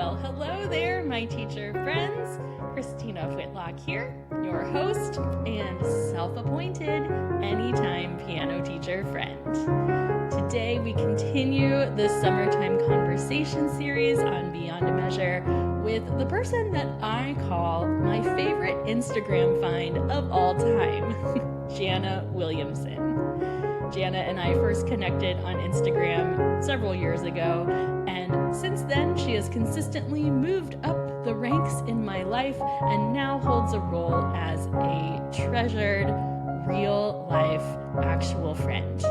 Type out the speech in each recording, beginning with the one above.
Well, hello there, my teacher friends. Christina Whitlock here, your host and self-appointed anytime piano teacher friend. Today we continue the summertime conversation series on Beyond a Measure with the person that I call my favorite Instagram find of all time, Janna Williamson. Janna and I first connected on Instagram several years ago, and since then she has consistently moved up the ranks in my life and now holds a role as a treasured, real-life, actual friend.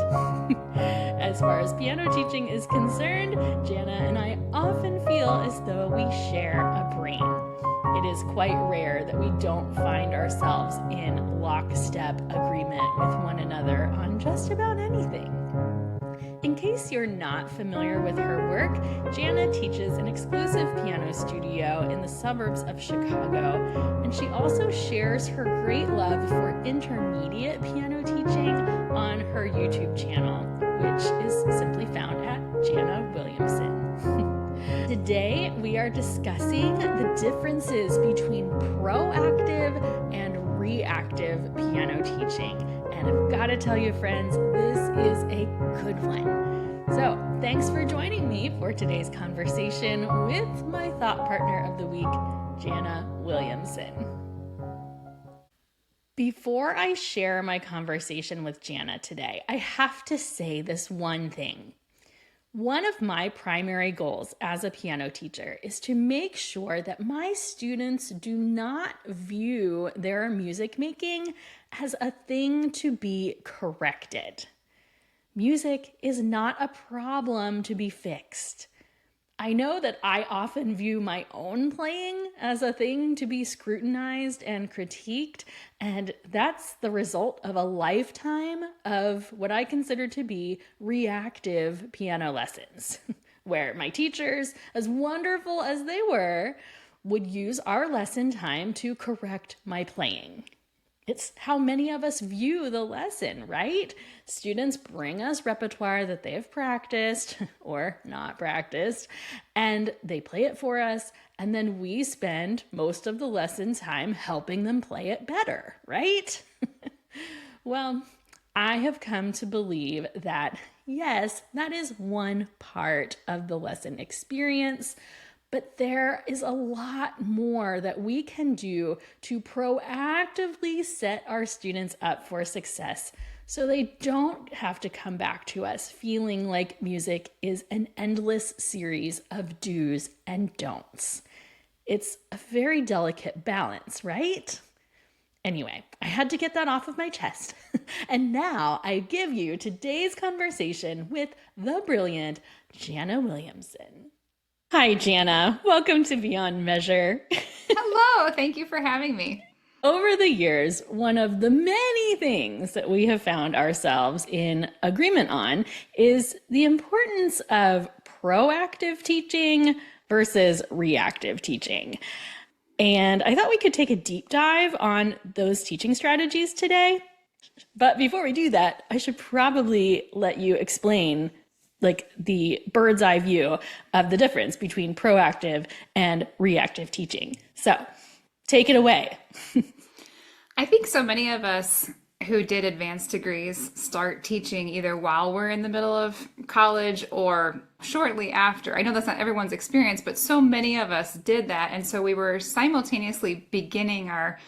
As far as piano teaching is concerned, Janna and I often feel as though we share a brain. It is quite rare that we don't find ourselves in lockstep agreement with one another on just about anything. In case you're not familiar with her work, Janna teaches an exclusive piano studio in the suburbs of Chicago, and she also shares her great love for intermediate piano teaching on her YouTube channel, which is simply found at Janna Williamson. Today, we are discussing the differences between proactive and reactive piano teaching. And I've got to tell you, friends, this is a good one. So, thanks for joining me for today's conversation with my thought partner of the week, Janna Williamson. Before I share my conversation with Janna today, I have to say this one thing. One of my primary goals as a piano teacher is to make sure that my students do not view their music making as a thing to be corrected. Music is not a problem to be fixed. I know that I often view my own playing as a thing to be scrutinized and critiqued, and that's the result of a lifetime of what I consider to be reactive piano lessons, where my teachers, as wonderful as they were, would use our lesson time to correct my playing. It's how many of us view the lesson, right? Students bring us repertoire that they have practiced or not practiced, and they play it for us, and then we spend most of the lesson time helping them play it better, right? Well, I have come to believe that, yes, that is one part of the lesson experience, but there is a lot more that we can do to proactively set our students up for success so they don't have to come back to us feeling like music is an endless series of do's and don'ts. It's a very delicate balance, right? Anyway, I had to get that off of my chest. And now I give you today's conversation with the brilliant Janna Williamson. Hi, Janna. Welcome to Beyond Measure. Hello. Thank you for having me. Over the years, one of the many things that we have found ourselves in agreement on is the importance of proactive teaching versus reactive teaching. And I thought we could take a deep dive on those teaching strategies today. But before we do that, I should probably let you explain the bird's eye view of the difference between proactive and reactive teaching. So take it away. I think so many of us who did advanced degrees start teaching either while we're in the middle of college or shortly after. I know that's not everyone's experience, but so many of us did that. And so we were simultaneously beginning our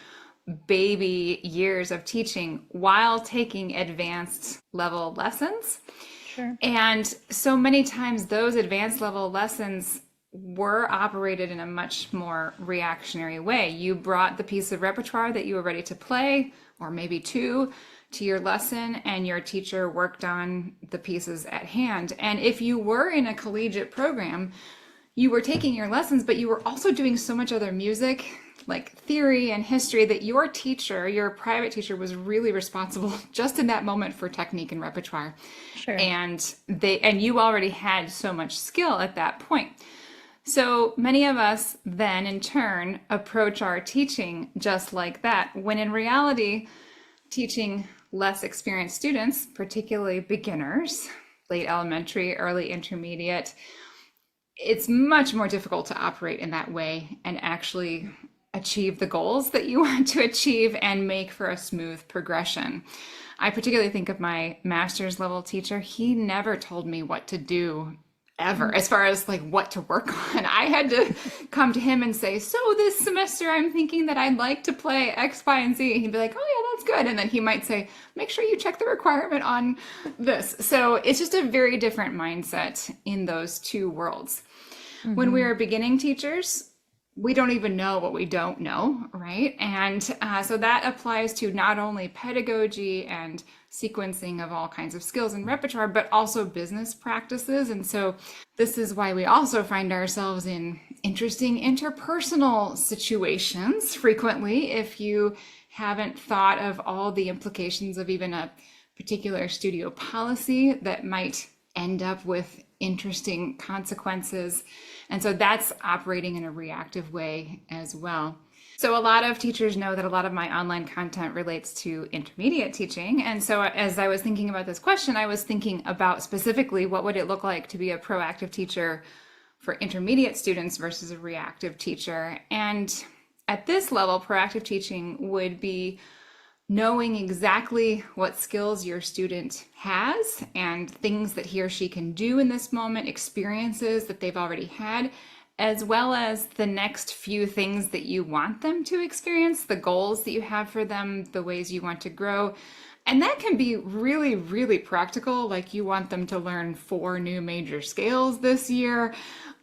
baby years of teaching while taking advanced level lessons. Sure. And so many times those advanced level lessons were operated in a much more reactionary way. You brought the piece of repertoire that you were ready to play, or maybe two, to your lesson, and your teacher worked on the pieces at hand. And if you were in a collegiate program, you were taking your lessons, but you were also doing so much other music, like theory and history, that your teacher, your private teacher, was really responsible just in that moment for technique and repertoire. Sure. And you already had so much skill at that point. So many of us then in turn approach our teaching just like that, when in reality, teaching less experienced students, particularly beginners, late elementary, early intermediate, it's much more difficult to operate in that way and actually achieve the goals that you want to achieve and make for a smooth progression. I particularly think of my master's level teacher. He never told me what to do ever, as far as like what to work on. I had to come to him and say, so this semester I'm thinking that I'd like to play X, Y, and Z. And he'd be like, oh yeah, that's good. And then he might say, make sure you check the requirement on this. So it's just a very different mindset in those two worlds. When we are beginning teachers, we don't even know what we don't know, right? And so that applies to not only pedagogy and sequencing of all kinds of skills and repertoire, but also business practices. And so this is why we also find ourselves in interesting interpersonal situations frequently. If you haven't thought of all the implications of even a particular studio policy that might end up with interesting consequences. And so that's operating in a reactive way as well. So a lot of teachers know that a lot of my online content relates to intermediate teaching. And so as I was thinking about this question, I was thinking about specifically what would it look like to be a proactive teacher for intermediate students versus a reactive teacher. And at this level, proactive teaching would be knowing exactly what skills your student has and things that he or she can do in this moment, experiences that they've already had, as well as the next few things that you want them to experience, the goals that you have for them, the ways you want to grow. And that can be really, really practical, like you want them to learn 4 new major scales this year,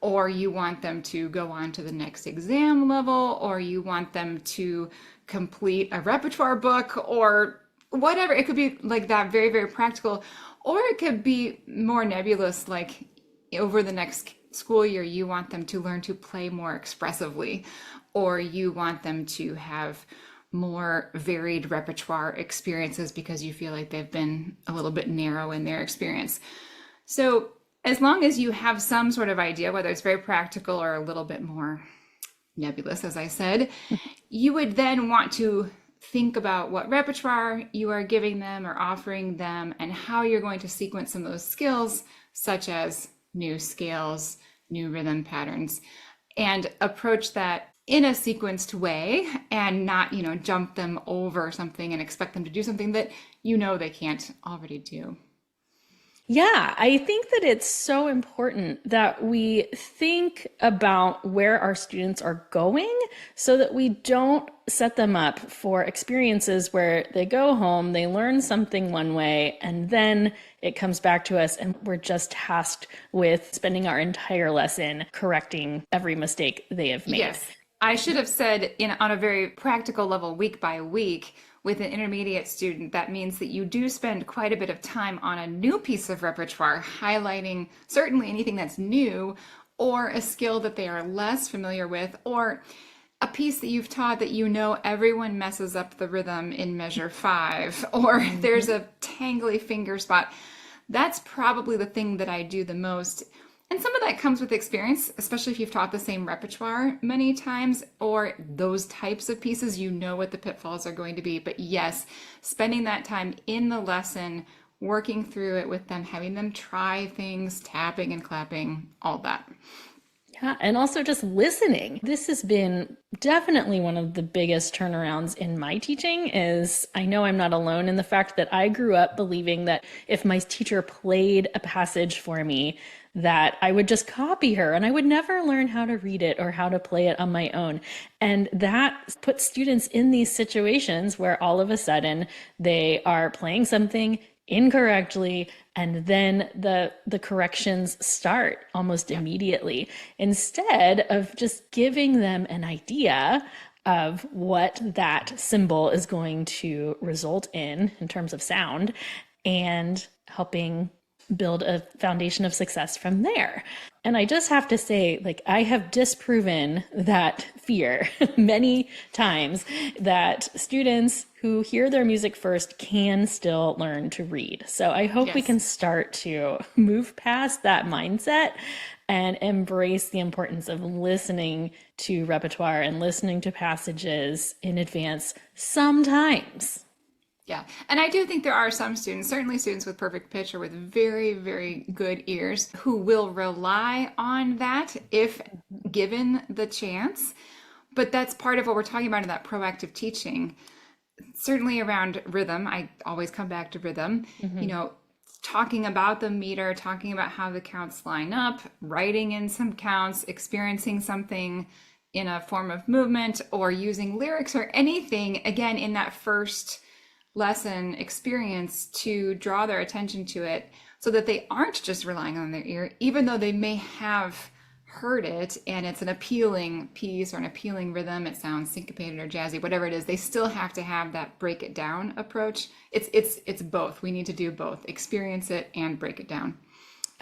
or you want them to go on to the next exam level, or you want them to complete a repertoire book, or whatever. It could be like that, very, very practical, or it could be more nebulous, like over the next school year, you want them to learn to play more expressively, or you want them to have more varied repertoire experiences because you feel like they've been a little bit narrow in their experience. So as long as you have some sort of idea, whether it's very practical or a little bit more nebulous, as I said, you would then want to think about what repertoire you are giving them or offering them and how you're going to sequence some of those skills, such as new scales, new rhythm patterns, and approach that in a sequenced way and not, jump them over something and expect them to do something that they can't already do. Yeah, I think that it's so important that we think about where our students are going so that we don't set them up for experiences where they go home, they learn something one way, and then it comes back to us and we're just tasked with spending our entire lesson correcting every mistake they have made. Yes. I should have said on a very practical level, week by week, with an intermediate student, that means that you do spend quite a bit of time on a new piece of repertoire, highlighting certainly anything that's new or a skill that they are less familiar with, or a piece that you've taught that everyone messes up the rhythm in measure 5, or there's a tangly finger spot. That's probably the thing that I do the most. And some of that comes with experience, especially if you've taught the same repertoire many times or those types of pieces, what the pitfalls are going to be. But yes, spending that time in the lesson, working through it with them, having them try things, tapping and clapping, all that. Yeah, and also just listening. This has been definitely one of the biggest turnarounds in my teaching. Is I know I'm not alone in the fact that I grew up believing that if my teacher played a passage for me, that I would just copy her and I would never learn how to read it or how to play it on my own. And that puts students in these situations where all of a sudden they are playing something incorrectly, and then the corrections start almost immediately, instead of just giving them an idea of what that symbol is going to result in terms of sound, and helping build a foundation of success from there. And I just have to say, I have disproven that fear many times, that students who hear their music first can still learn to read. So I hope we can start to move past that mindset and embrace the importance of listening to repertoire and listening to passages in advance sometimes. Yeah. And I do think there are some students, certainly students with perfect pitch or with very, very good ears, who will rely on that if given the chance. But that's part of what we're talking about in that proactive teaching. Certainly around rhythm, I always come back to rhythm, you Mm-hmm. know, talking about the meter, talking about how the counts line up, writing in some counts, experiencing something in a form of movement, or using lyrics or anything, again, in that first lesson experience to draw their attention to it so that they aren't just relying on their ear, even though they may have heard it and it's an appealing piece or an appealing rhythm, it sounds syncopated or jazzy, whatever it is, they still have to have that break it down approach. It's both. We need to do both, experience it and break it down.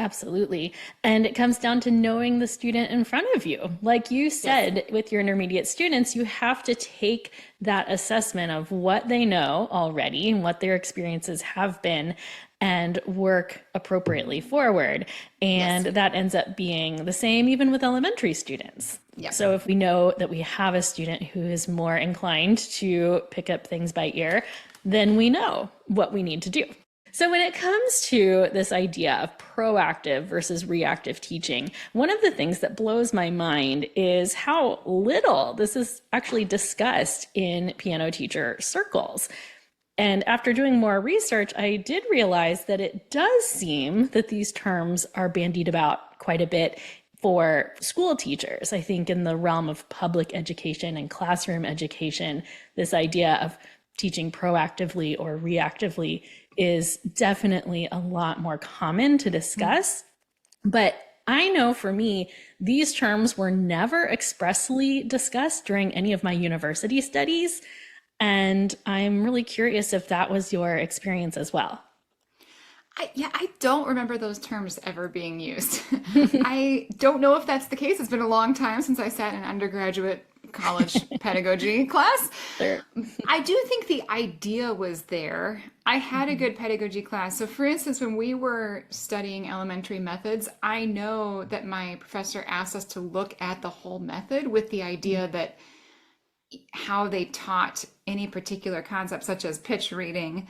Absolutely. And it comes down to knowing the student in front of you. Like you Yes. said, with your intermediate students, you have to take that assessment of what they know already and what their experiences have been and work appropriately forward. And Yes. that ends up being the same even with elementary students. Yep. So if we know that we have a student who is more inclined to pick up things by ear, then we know what we need to do. So when it comes to this idea of proactive versus reactive teaching, one of the things that blows my mind is how little this is actually discussed in piano teacher circles. And after doing more research, I did realize that it does seem that these terms are bandied about quite a bit for school teachers. I think in the realm of public education and classroom education, this idea of teaching proactively or reactively is definitely a lot more common to discuss. But I know for me, these terms were never expressly discussed during any of my university studies. And I'm really curious if that was your experience as well. I don't remember those terms ever being used. I don't know if that's the case. It's been a long time since I sat in an undergraduate college pedagogy class. Sure. I do think the idea was there. I had a good pedagogy class. So, for instance, when we were studying elementary methods, I know that my professor asked us to look at the whole method with the idea that how they taught any particular concept, such as pitch reading,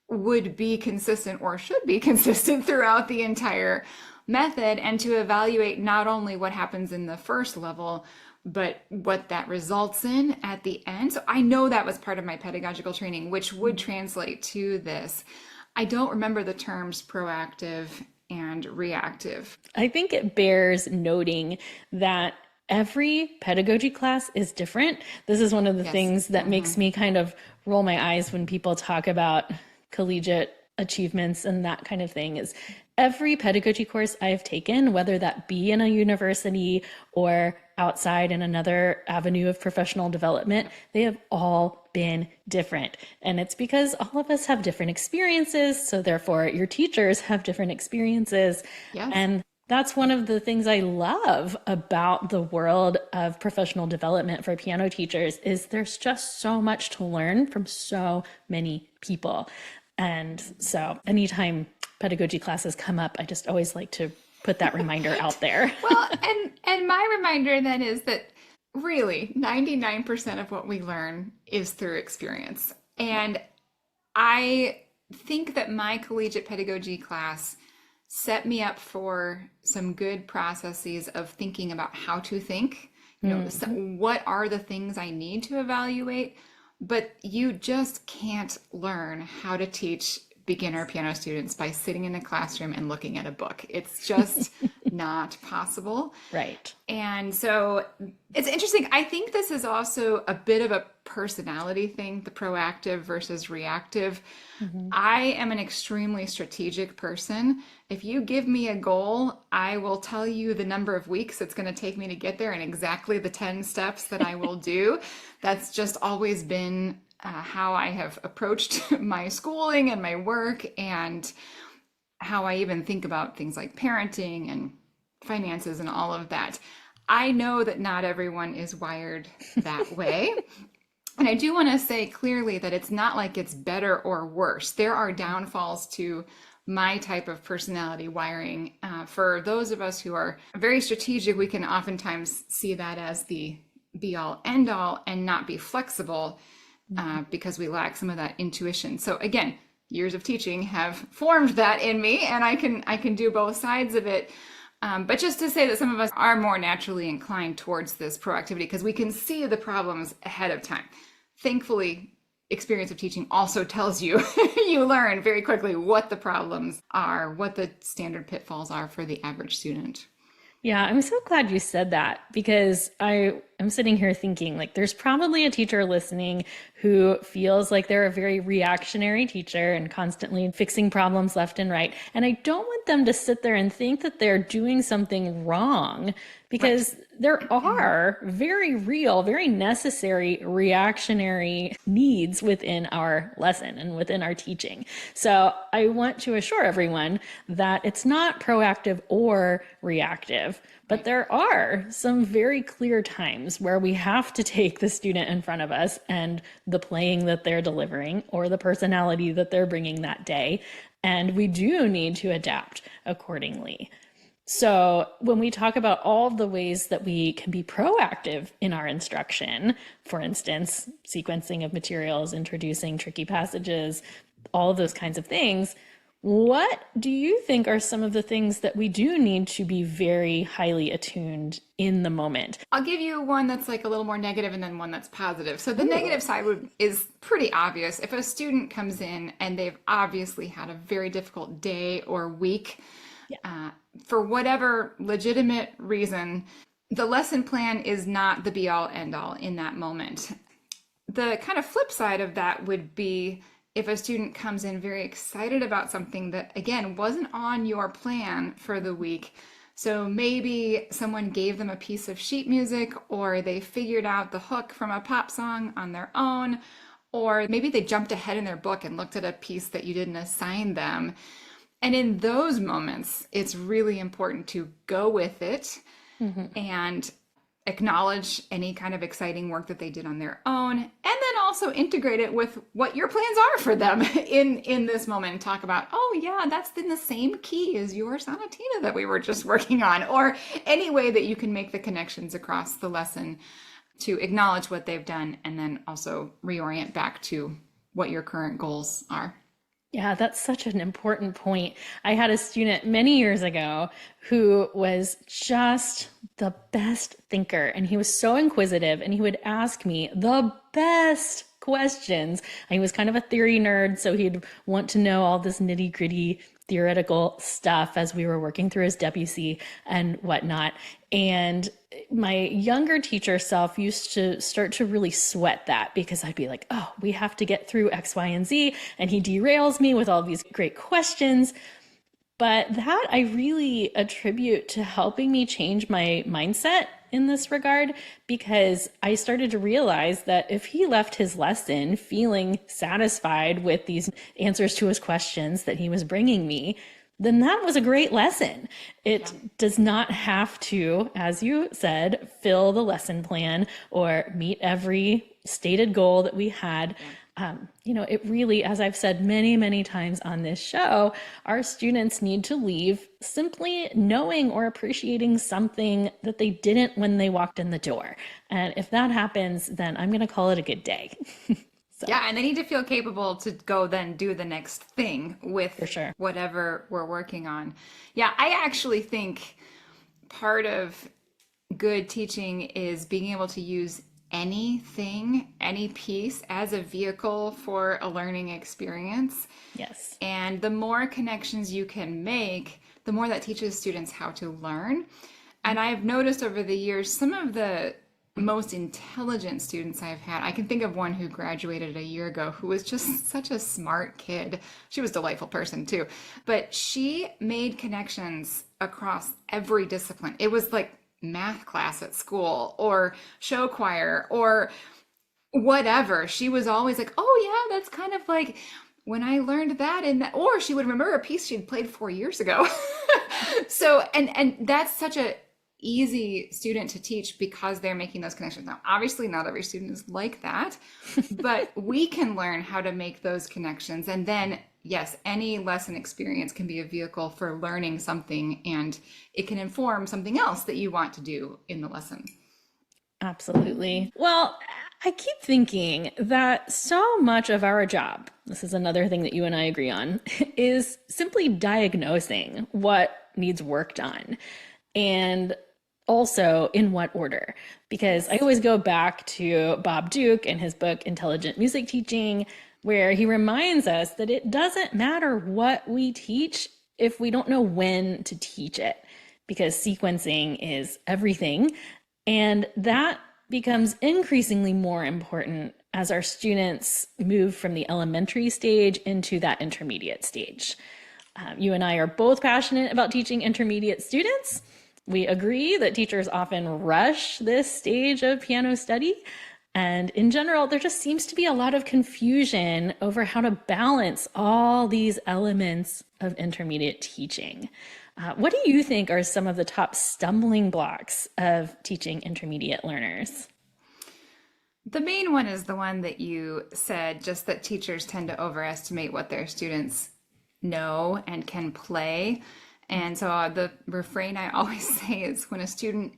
would be consistent or should be consistent throughout the entire method, and to evaluate not only what happens in the first level, but what that results in at the end. So I know that was part of my pedagogical training, which would translate to this. I don't remember the terms proactive and reactive. I think it bears noting that every pedagogy class is different. This is one of the Yes. things that makes me kind of roll my eyes when people talk about collegiate achievements and that kind of thing is every pedagogy course I've taken, whether that be in a university or outside in another avenue of professional development, they have all been different. And it's because all of us have different experiences. So therefore your teachers have different experiences. Yes. And that's one of the things I love about the world of professional development for piano teachers is there's just so much to learn from so many people. And so anytime pedagogy classes come up, I just always like to put that reminder out there. Well, and my reminder then is that really 99% of what we learn is through experience. And I think that my collegiate pedagogy class set me up for some good processes of thinking about how to think. You know, what are the things I need to evaluate? But you just can't learn how to teach beginner piano students by sitting in a classroom and looking at a book. It's just not possible. Right. And so it's interesting. I think this is also a bit of a personality thing, the proactive versus reactive. I am an extremely strategic person. If you give me a goal, I will tell you the number of weeks it's going to take me to get there and exactly the 10 steps that I will do. That's just always been how I have approached my schooling and my work, and how I even think about things like parenting and finances and all of that. I know that not everyone is wired that way. And I do want to say clearly that it's not like it's better or worse. There are downfalls to my type of personality wiring. For those of us who are very strategic, we can oftentimes see that as the be all end all and not be flexible. because we lack some of that intuition. So again, years of teaching have formed that in me, and I can do both sides of it. But just to say that some of us are more naturally inclined towards this proactivity because we can see the problems ahead of time. Thankfully, experience of teaching also tells you, you learn very quickly what the problems are, what the standard pitfalls are for the average student. Yeah, I'm so glad you said that because I am sitting here thinking like there's probably a teacher listening who feels like they're a very reactionary teacher and constantly fixing problems left and right. And I don't want them to sit there and think that they're doing something wrong because there are very real, very necessary reactionary needs within our lesson and within our teaching. So I want to assure everyone that it's not proactive or reactive, but there are some very clear times where we have to take the student in front of us and the playing that they're delivering or the personality that they're bringing that day. And we do need to adapt accordingly. So when we talk about all of the ways that we can be proactive in our instruction, for instance, sequencing of materials, introducing tricky passages, all of those kinds of things, what do you think are some of the things that we do need to be very highly attuned in the moment? I'll give you one that's like a little more negative and then one that's positive. So the negative side is pretty obvious. If a student comes in and they've obviously had a very difficult day or week, for whatever legitimate reason, the lesson plan is not the be all end all in that moment. The kind of flip side of that would be if a student comes in very excited about something that, again, wasn't on your plan for the week. So maybe someone gave them a piece of sheet music, or they figured out the hook from a pop song on their own, or maybe they jumped ahead in their book and looked at a piece that you didn't assign them. And in those moments, it's really important to go with it and acknowledge any kind of exciting work that they did on their own, and then also integrate it with what your plans are for them in this moment and talk about, oh yeah, that's in the same key as your sonatina that we were just working on, or any way that you can make the connections across the lesson to acknowledge what they've done and then also reorient back to what your current goals are. Yeah, that's such an important point. I had a student many years ago who was just the best thinker, and he was so inquisitive, and he would ask me the best questions. He was kind of a theory nerd, so he'd want to know all this nitty-gritty theoretical stuff as we were working through his Debussy and whatnot. And my younger teacher self used to start to really sweat that because I'd be like, oh, we have to get through X, Y, and Z. And he derails me with all these great questions. But that I really attribute to helping me change my mindset in this regard, because I started to realize that if he left his lesson feeling satisfied with these answers to his questions that he was bringing me, then that was a great lesson. It does not have to, as you said, fill the lesson plan or meet every stated goal that we had. It really, as I've said many, many times on this show, our students need to leave simply knowing or appreciating something that they didn't when they walked in the door. And if that happens, then I'm going to call it a good day. So. Yeah, and they need to feel capable to go then do the next thing with whatever we're working on. Yeah, I actually think part of good teaching is being able to use anything, any piece as a vehicle for a learning experience. Yes. And the more connections you can make, the more that teaches students how to learn. And I've noticed over the years, some of the most intelligent students I've had, I can think of one who graduated a year ago who was just such a smart kid. She was a delightful person too, but she made connections across every discipline. It was like math class at school or show choir or whatever. She was always like, oh yeah, that's kind of like when I learned that in that, or she would remember a piece she'd played 4 years ago. So, and that's such a easy student to teach because they're making those connections. Now, obviously not every student is like that, but we can learn how to make those connections. And then, yes, any lesson experience can be a vehicle for learning something, and it can inform something else that you want to do in the lesson. Absolutely. Well, I keep thinking that so much of our job, this is another thing that you and I agree on, is simply diagnosing what needs work done and also in what order. Because I always go back to Bob Duke and his book, Intelligent Music Teaching, where he reminds us that it doesn't matter what we teach if we don't know when to teach it, because sequencing is everything. And that becomes increasingly more important as our students move from the elementary stage into that intermediate stage. You and I are both passionate about teaching intermediate students. We agree that teachers often rush this stage of piano study. And in general, there just seems to be a lot of confusion over how to balance all these elements of intermediate teaching. What do you think are some of the top stumbling blocks of teaching intermediate learners? The main one is the one that you said, just that teachers tend to overestimate what their students know and can play. And so the refrain I always say is when a student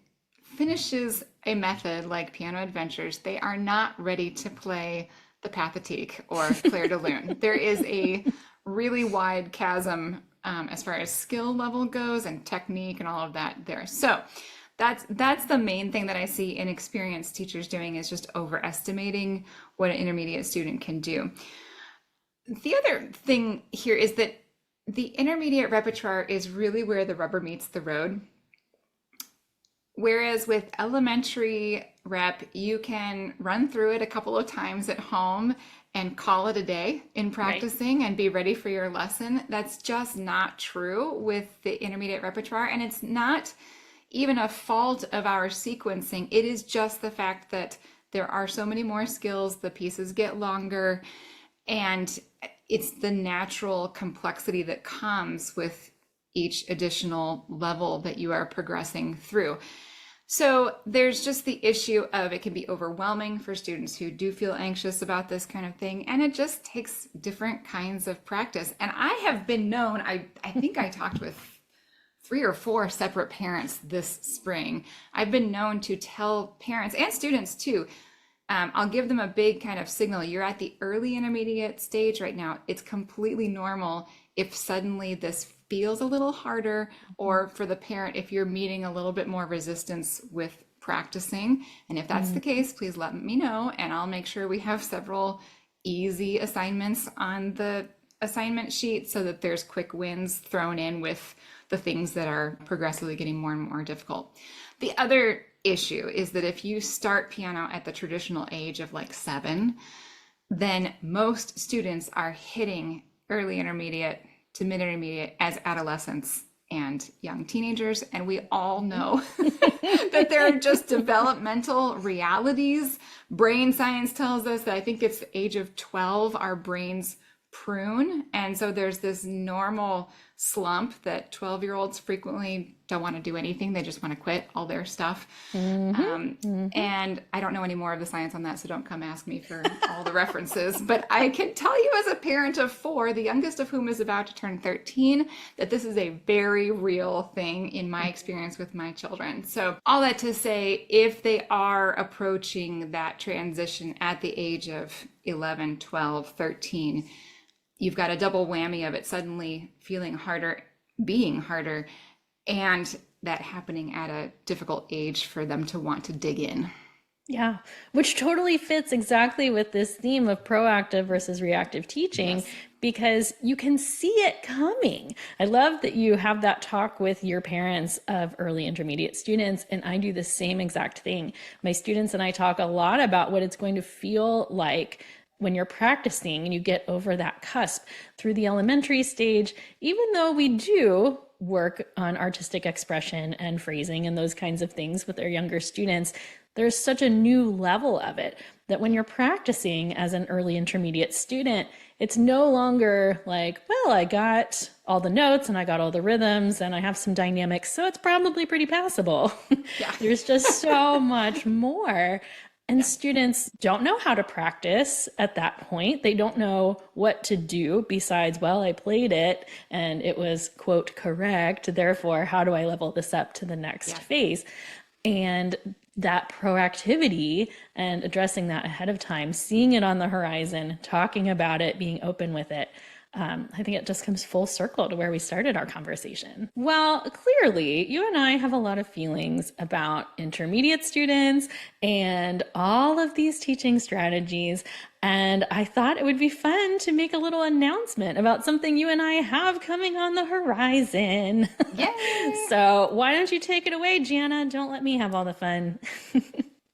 finishes a method like Piano Adventures, they are not ready to play the Pathétique or Clair de Lune. There is a really wide chasm as far as skill level goes and technique and all of that there. So that's the main thing that I see inexperienced teachers doing, is just overestimating what an intermediate student can do. The other thing here is that the intermediate repertoire is really where the rubber meets the road. Whereas with elementary rep, you can run through it a couple of times at home and call it a day in practicing and be ready for your lesson. That's just not true with the intermediate repertoire. And it's not even a fault of our sequencing. It is just the fact that there are so many more skills, the pieces get longer, and it's the natural complexity that comes with each additional level that you are progressing through. So there's just the issue of it can be overwhelming for students who do feel anxious about this kind of thing, and it just takes different kinds of practice. And I have been known, I think I talked with 3 or 4 separate parents this spring. I've been known to tell parents and students too, I'll give them a big kind of signal. You're at the early intermediate stage right now. It's completely normal if suddenly this feels a little harder, or for the parent, if you're meeting a little bit more resistance with practicing. And if that's the case, please let me know, and I'll make sure we have several easy assignments on the assignment sheet so that there's quick wins thrown in with the things that are progressively getting more and more difficult. The other issue is that if you start piano at the traditional age of like 7, then most students are hitting early intermediate to mid intermediate as adolescents and young teenagers. And we all know that there are just developmental realities. Brain science tells us that I think it's the age of 12, our brains prune. And so there's this normal slump that 12-year-olds frequently don't want to do anything. They just want to quit all their stuff. And I don't know any more of the science on that, so don't come ask me for all the references. But I can tell you as a parent of 4, the youngest of whom is about to turn 13, that this is a very real thing in my experience with my children. So all that to say, if they are approaching that transition at the age of 11, 12, 13, you've got a double whammy of it suddenly feeling harder, being harder, and that happening at a difficult age for them to want to dig in. Yeah, which totally fits exactly with this theme of proactive versus reactive teaching, because you can see it coming. I love that you have that talk with your parents of early intermediate students, and I do the same exact thing. My students and I talk a lot about what it's going to feel like when you're practicing and you get over that cusp through the elementary stage. Even though we do work on artistic expression and phrasing and those kinds of things with our younger students, there's such a new level of it that when you're practicing as an early intermediate student, it's no longer like, well, I got all the notes and I got all the rhythms and I have some dynamics, so it's probably pretty passable. There's just so much more. And students don't know how to practice at that point. They don't know what to do besides, well, I played it and it was, quote, correct. Therefore, how do I level this up to the next phase? And that proactivity and addressing that ahead of time, seeing it on the horizon, talking about it, being open with it. I think it just comes full circle to where we started our conversation. Well, clearly, you and I have a lot of feelings about intermediate students and all of these teaching strategies. And I thought it would be fun to make a little announcement about something you and I have coming on the horizon. Yay! So why don't you take it away, Janna? Don't let me have all the fun.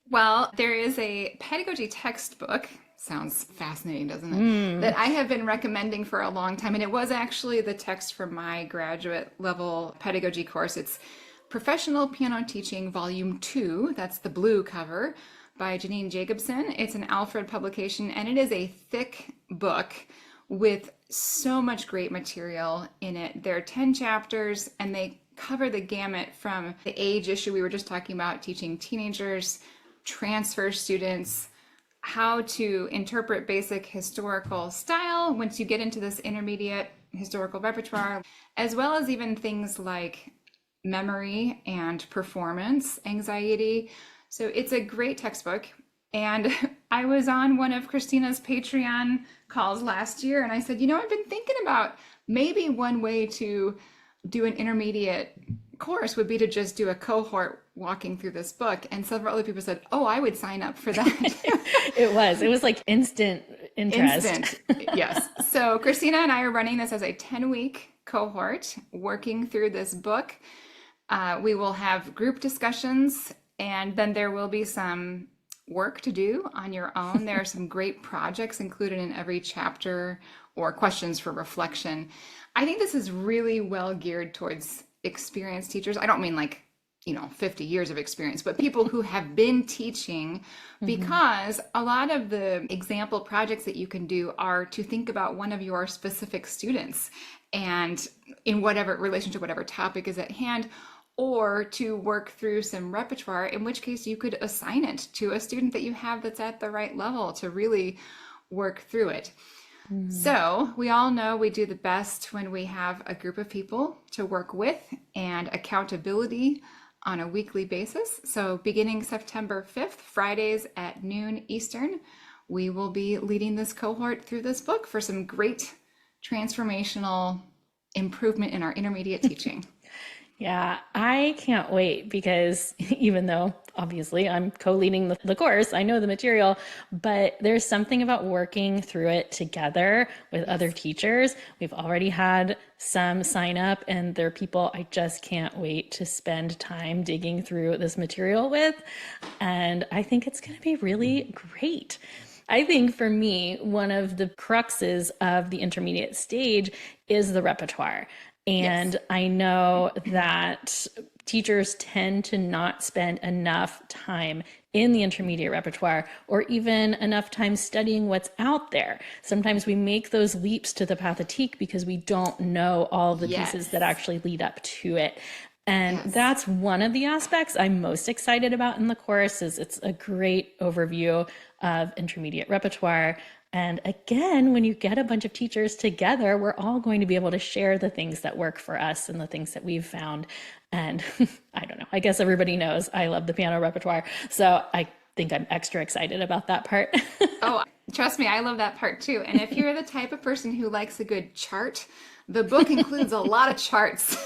Well, there is a pedagogy textbook. Sounds fascinating, doesn't it? That I have been recommending for a long time. And it was actually the text for my graduate level pedagogy course. It's Professional Piano Teaching Volume 2. That's the blue cover by Janine Jacobson. It's an Alfred publication, and it is a thick book with so much great material in it. There are 10 chapters, and they cover the gamut from the age issue we were just talking about, teaching teenagers, transfer students, how to interpret basic historical style once you get into this intermediate historical repertoire, as well as even things like memory and performance anxiety. So it's a great textbook. And I was on one of Christina's Patreon calls last year, and I said, I've been thinking about maybe one way to do an intermediate course would be to just do a cohort walking through this book. And several other people said, oh, I would sign up for that. It was like instant interest. Yes. So Christina and I are running this as a 10-week cohort, working through this book. We will have group discussions, and then there will be some work to do on your own. There are some great projects included in every chapter or questions for reflection. I think this is really well geared towards experienced teachers. I don't mean like 50 years of experience, but people who have been teaching, because a lot of the example projects that you can do are to think about one of your specific students and in whatever relationship, whatever topic is at hand, or to work through some repertoire, in which case you could assign it to a student that you have that's at the right level to really work through it. So we all know we do the best when we have a group of people to work with and accountability on a weekly basis. So beginning September 5th, Fridays at noon Eastern, we will be leading this cohort through this book for some great transformational improvement in our intermediate teaching. Yeah, I can't wait because even though obviously I'm co-leading the course, I know the material, but there's something about working through it together with other teachers. We've already had some sign up, and there are people I just can't wait to spend time digging through this material with. And I think it's going to be really great. I think for me, one of the cruxes of the intermediate stage is the repertoire. And yes. I know that teachers tend to not spend enough time in the intermediate repertoire or even enough time studying what's out there. Sometimes we make those leaps to the pathétique because we don't know all the pieces that actually lead up to it. And that's one of the aspects I'm most excited about in the course. Is it's a great overview of intermediate repertoire. And again, when you get a bunch of teachers together, we're all going to be able to share the things that work for us and the things that we've found. And I don't know, I guess everybody knows I love the piano repertoire. So I think I'm extra excited about that part. Oh, trust me, I love that part too. And if you're the type of person who likes a good chart, the book includes a lot of charts.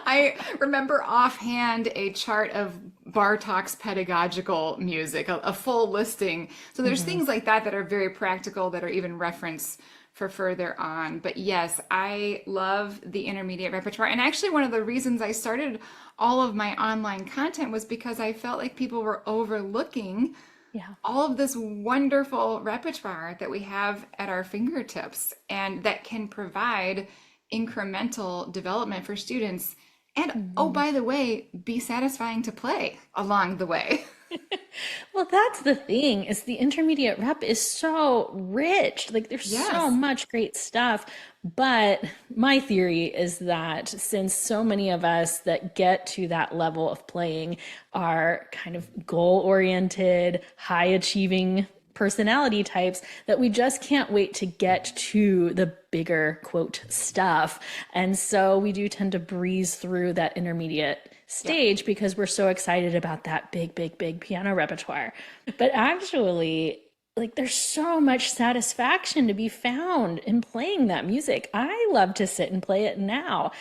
I remember offhand a chart of Bartók's pedagogical music, a full listing. So there's things like that that are very practical, that are even referenced for further on. But yes, I love the intermediate repertoire. And actually one of the reasons I started all of my online content was because I felt like people were overlooking all of this wonderful repertoire that we have at our fingertips and that can provide incremental development for students. And oh, by the way, be satisfying to play along the way. Well, that's the thing, is the intermediate rep is so rich. Like there's so much great stuff. But my theory is that since so many of us that get to that level of playing are kind of goal-oriented, high-achieving personality types that we just can't wait to get to the bigger, quote, stuff. And so we do tend to breeze through that intermediate stage because we're so excited about that big, big, big piano repertoire. But actually, like, there's so much satisfaction to be found in playing that music. I love to sit and play it now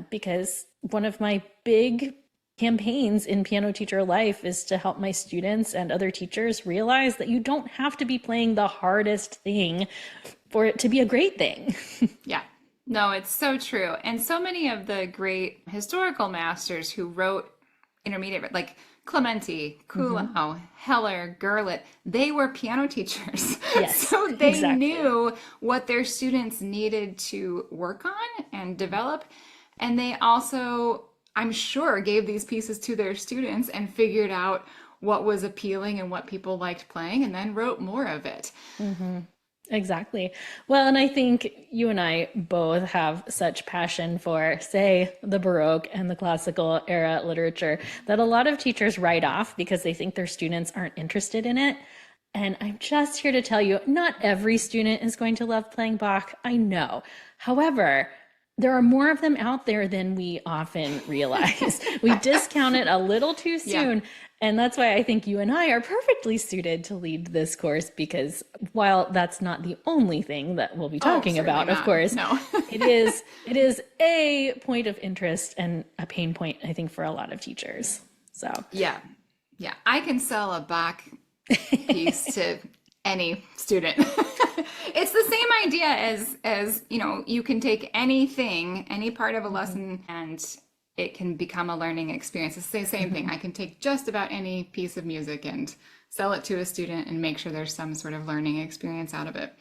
because one of my big campaigns in piano teacher life is to help my students and other teachers realize that you don't have to be playing the hardest thing for it to be a great thing. Yeah. No, it's so true. And so many of the great historical masters who wrote intermediate, like Clementi, Kuhlau, Heller, Gurlitt, they were piano teachers. Yes, so they exactly. knew what their students needed to work on and develop. And they also, I'm sure, gave these pieces to their students and figured out what was appealing and what people liked playing, and then wrote more of it. Exactly. Well, and I think you and I both have such passion for, say, the Baroque and the classical era literature that a lot of teachers write off because they think their students aren't interested in it. And I'm just here to tell you, not every student is going to love playing Bach. I know. However, there are more of them out there than we often realize. We discount it a little too soon. Yeah. And that's why I think you and I are perfectly suited to lead this course, because while that's not the only thing that we'll be talking about, of course, no. it is a point of interest and a pain point, I think, for a lot of teachers. So yeah, I can sell a Bach piece to any student. It's the same idea as you can take anything, any part of a lesson, and it can become a learning experience. It's the same thing. I can take just about any piece of music and sell it to a student and make sure there's some sort of learning experience out of it.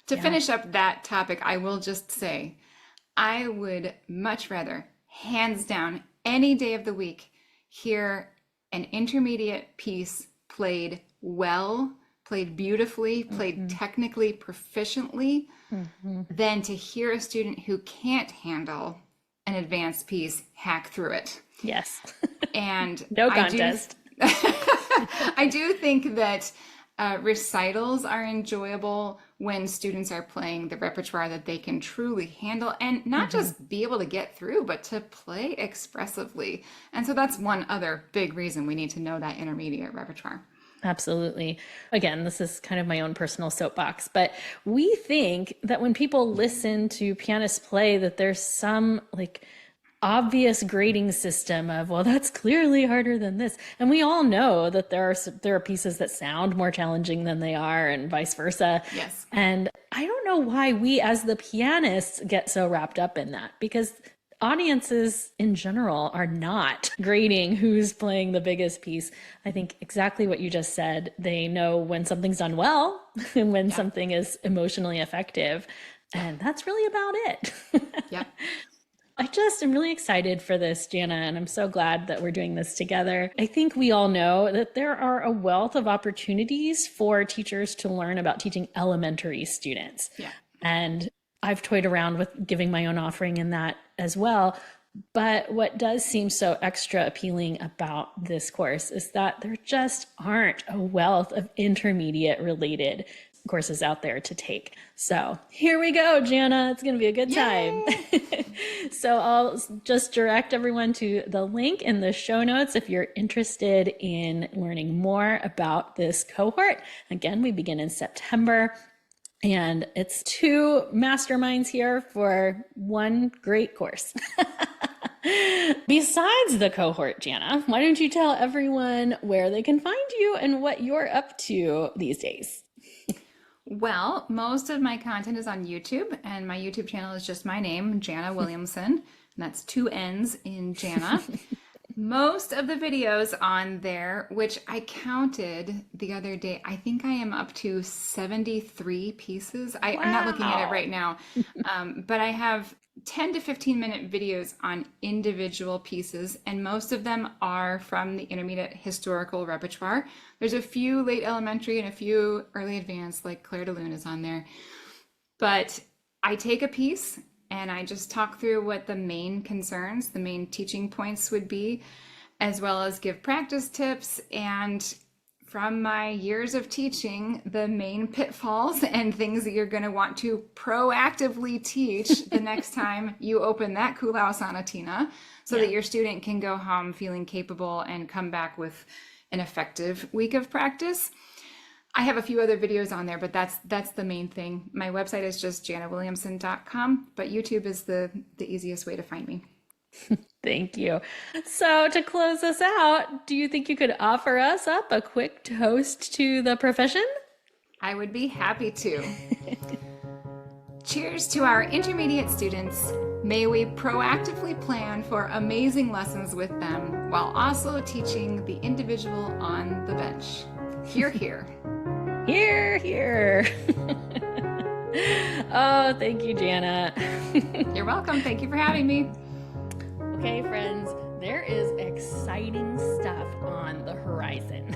To finish up that topic, I will just say, I would much rather, hands down, any day of the week, hear an intermediate piece played well, played beautifully, played technically proficiently, than to hear a student who can't handle an advanced piece hack through it. Yes. And no contest. I do think that recitals are enjoyable when students are playing the repertoire that they can truly handle, and not just be able to get through, but to play expressively. And so that's one other big reason we need to know that intermediate repertoire. Absolutely. Again, this is kind of my own personal soapbox, but we think that when people listen to pianists play, that there's some like obvious grading system of, well, that's clearly harder than this. And we all know that there are pieces that sound more challenging than they are, and vice versa. Yes. And I don't know why we as the pianists get so wrapped up in that, because audiences in general are not grading who's playing the biggest piece. I think exactly what you just said. They know when something's done well and when something is emotionally effective. And that's really about it. Yeah. I just am really excited for this, Janna, and I'm so glad that we're doing this together. I think we all know that there are a wealth of opportunities for teachers to learn about teaching elementary students. Yeah. And I've toyed around with giving my own offering in that as well. But what does seem so extra appealing about this course is that there just aren't a wealth of intermediate related courses out there to take. So here we go, Janna. It's going to be a good time. So I'll just direct everyone to the link in the show notes if you're interested in learning more about this cohort. Again, we begin in September. And it's 2 masterminds here for one great course. Besides the cohort, Janna, why don't you tell everyone where they can find you and what you're up to these days? Well, most of my content is on YouTube, and my YouTube channel is just my name, Janna Williamson, and that's 2 N's in Janna. Most of the videos on there, which I counted the other day, I think I am up to 73 pieces. I'm not looking at it right now, but I have 10 to 15 minute videos on individual pieces, and most of them are from the intermediate historical repertoire. There's a few late elementary and a few early advanced, like Claire de Lune is on there. But I take a piece and I just talk through what the main concerns, the main teaching points would be, as well as give practice tips. And from my years of teaching, the main pitfalls and things that you're going to want to proactively teach the next time you open that Kula Asana, Tina, so that your student can go home feeling capable and come back with an effective week of practice. I have a few other videos on there, but that's the main thing. My website is just jannawilliamson.com, but YouTube is the easiest way to find me. Thank you. So to close us out, do you think you could offer us up a quick toast to the profession? I would be happy to. Cheers to our intermediate students. May we proactively plan for amazing lessons with them while also teaching the individual on the bench. Hear, hear. Hear, hear. Oh, thank you, Janna. You're welcome. Thank you for having me. Okay, friends, there is exciting stuff on the horizon.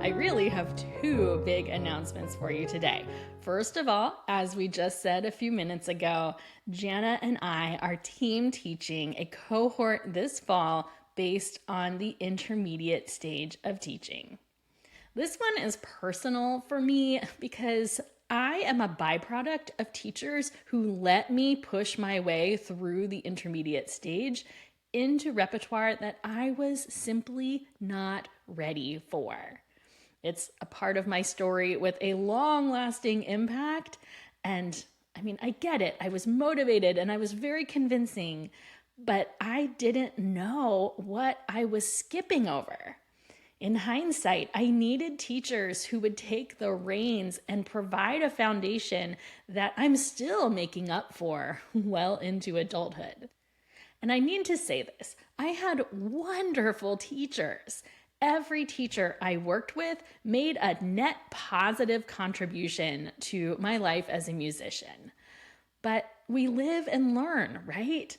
I really have two big announcements for you today. First of all, as we just said a few minutes ago, Janna and I are team teaching a cohort this fall based on the intermediate stage of teaching. This one is personal for me because I am a byproduct of teachers who let me push my way through the intermediate stage into repertoire that I was simply not ready for. It's a part of my story with a long-lasting impact, and I get it. I was motivated and I was very convincing, but I didn't know what I was skipping over. In hindsight, I needed teachers who would take the reins and provide a foundation that I'm still making up for well into adulthood. And I mean to say this, I had wonderful teachers. Every teacher I worked with made a net positive contribution to my life as a musician. But we live and learn, right?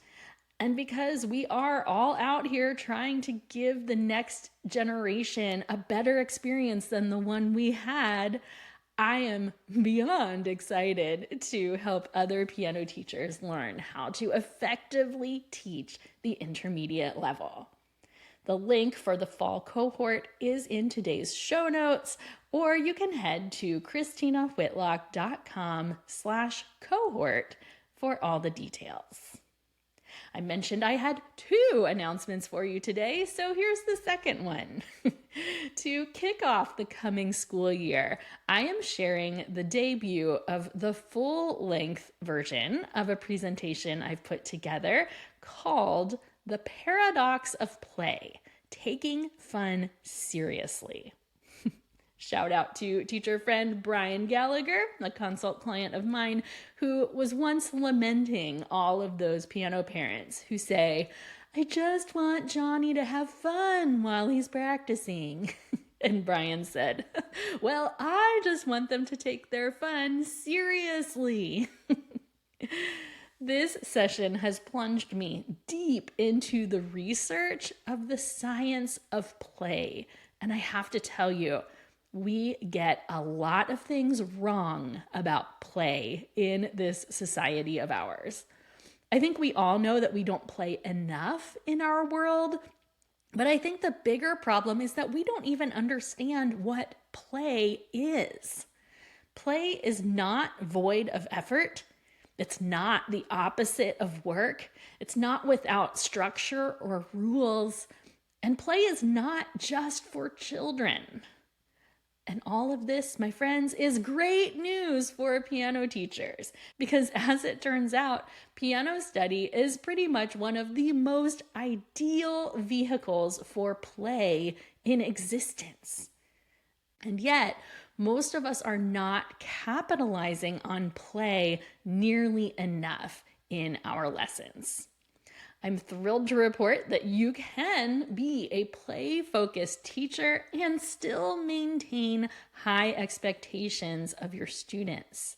And because we are all out here trying to give the next generation a better experience than the one we had, I am beyond excited to help other piano teachers learn how to effectively teach the intermediate level. The link for the fall cohort is in today's show notes, or you can head to ChristinaWhitlock.com/cohort for all the details. I mentioned I had two announcements for you today, so here's the second one. To kick off the coming school year, I am sharing the debut of the full-length version of a presentation I've put together called The Paradox of Play, Taking Fun Seriously. Shout out to teacher friend Brian Gallagher, a consult client of mine, who was once lamenting all of those piano parents who say, "I just want Johnny to have fun while he's practicing." And Brian said, "Well, I just want them to take their fun seriously." This session has plunged me deep into the research of the science of play. And I have to tell you, we get a lot of things wrong about play in this society of ours. I think we all know that we don't play enough in our world, but I think the bigger problem is that we don't even understand what play is. Play is not void of effort. It's not the opposite of work. It's not without structure or rules. And play is not just for children. And all of this, my friends, is great news for piano teachers because, as it turns out, piano study is pretty much one of the most ideal vehicles for play in existence. And yet, most of us are not capitalizing on play nearly enough in our lessons. I'm thrilled to report that you can be a play-focused teacher and still maintain high expectations of your students.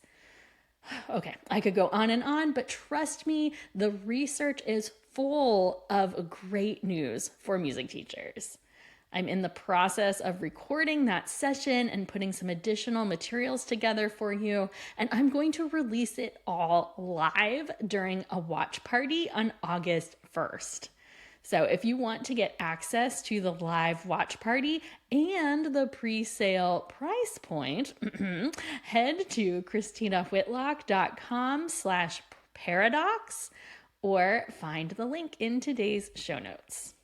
Okay, I could go on, but trust me, the research is full of great news for music teachers. I'm in the process of recording that session and putting some additional materials together for you, and I'm going to release it all live during a watch party on August 1st. So if you want to get access to the live watch party and the pre-sale price point, head to ChristinaWhitlock.com/paradox or find the link in today's show notes.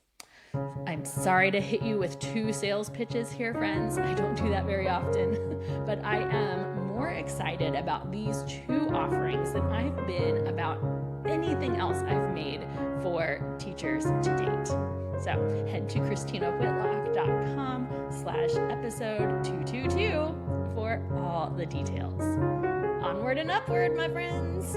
I'm sorry to hit you with 2 sales pitches here, friends. I don't do that very often, but I am more excited about these 2 offerings than I've been about anything else I've made for teachers to date. So head to ChristinaWhitlock.com/episode 222 for all the details. Onward and upward, my friends.